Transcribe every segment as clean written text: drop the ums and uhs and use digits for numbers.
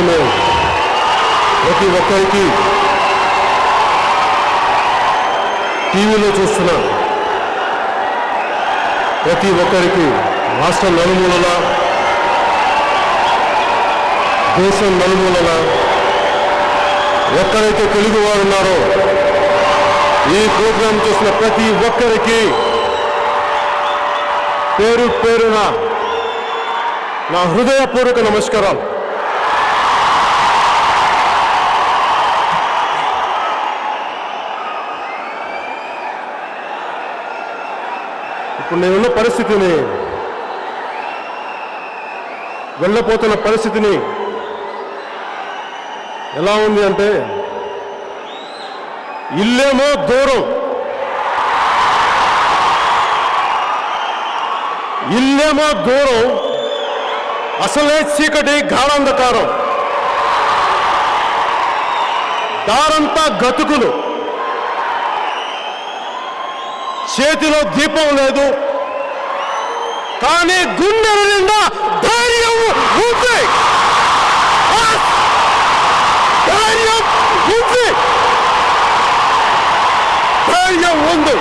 చూస్తున్న ప్రతి ఒక్కరికి, టీవీలో చూస్తున్న ప్రతి ఒక్కరికి, రాష్ట్ర నలుమూలల, దేశం నలుమూలల ఎక్కడైతే తెలుగు వారు ఉన్నారో ఈ ప్రోగ్రాం చూసిన ప్రతి ఒక్కరికి పేరు పేరున నా హృదయపూర్వక నమస్కారాలు. ఇప్పుడు నేనున్న పరిస్థితిని, వెళ్ళపోతున్న పరిస్థితిని ఎలా ఉంది అంటే, ఇల్లేమో దూరం, ఇల్లేమో దూరం, అసలే చీకటి గాఢాంధకారం, దారంతా గతుకులు, చేతిలో దీపం లేదు, కానీ గుండెల నిండా ధైర్యం ఉంది. ధైర్యం ఉంది, ధైర్యం ఉంది.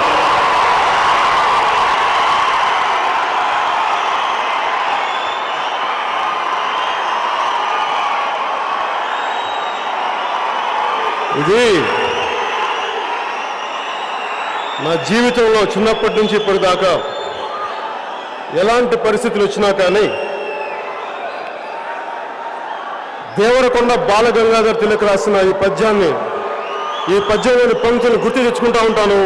ఇది నా జీవితంలో చిన్నప్పటి నుంచి ఇప్పటిదాకా ఎలాంటి పరిస్థితులు వచ్చినా కానీ దేవరకొండ బాలగంగాధర్ తిలక్ రాసిన ఈ పద్యంలోని పంక్తులను గుర్తు తెచ్చుకుంటా ఉంటాను.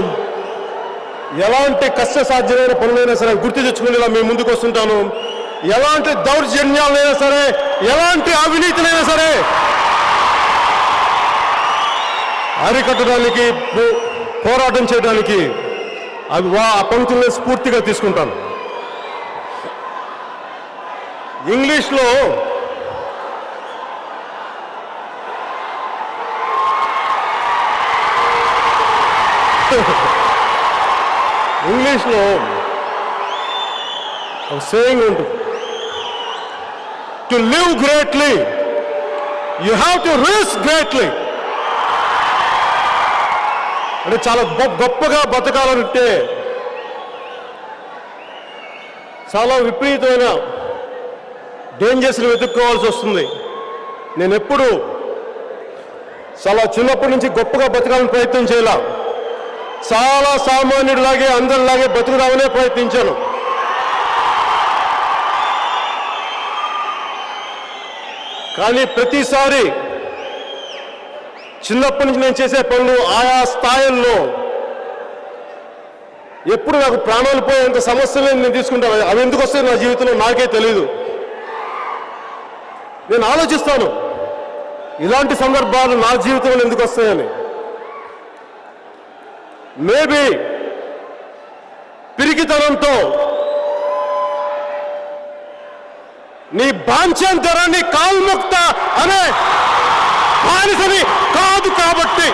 ఎలాంటి కష్టసాధ్యమైన పనులైనా సరే గుర్తు తెచ్చుకునేలా మీ ముందుకు వస్తుంటాను. ఎలాంటి దౌర్జన్యాలైనా సరే, ఎలాంటి అవినీతినైనా సరే అరికట్టడానికి, పోరాటం చేయడానికి ఆ పంక్తుల్ని స్ఫూర్తిగా తీసుకుంటాను. ఇంగ్లీష్లో ఒక సేయింగ్ ఉంటుంది, to live greatly you have to risk greatly. అంటే చాలా గొప్పగా బతకాలంటే చాలా విపరీతమైన డేంజర్స్ని వెతుక్కోవాల్సి వస్తుంది. నేను ఎప్పుడు చాలా చిన్నప్పటి నుంచి గొప్పగా బతకాలని ప్రయత్నం చేయాల, చాలా సామాన్యుడిలాగే అందరిలాగే బతుకుదామనే ప్రయత్నించాను. కానీ ప్రతిసారి చిన్నప్పటి నుంచి నేను చేసే పనులు ఆయా స్థాయిల్లో ఎప్పుడు నాకు ప్రాణాలు పోయేంత సమస్యలు నేను తీసుకుంటాను. అవి ఎందుకు వస్తాయి నా జీవితంలో నాకే తెలీదు. నేను ఆలోచిస్తాను, ఇలాంటి సందర్భాలు నా జీవితంలో ఎందుకు వస్తాయని. మేబీ పిరికితనంతో నీ బాంఛంతరాన్ని కాల్ముక్త అనే బానిసని కాదు కాబట్టి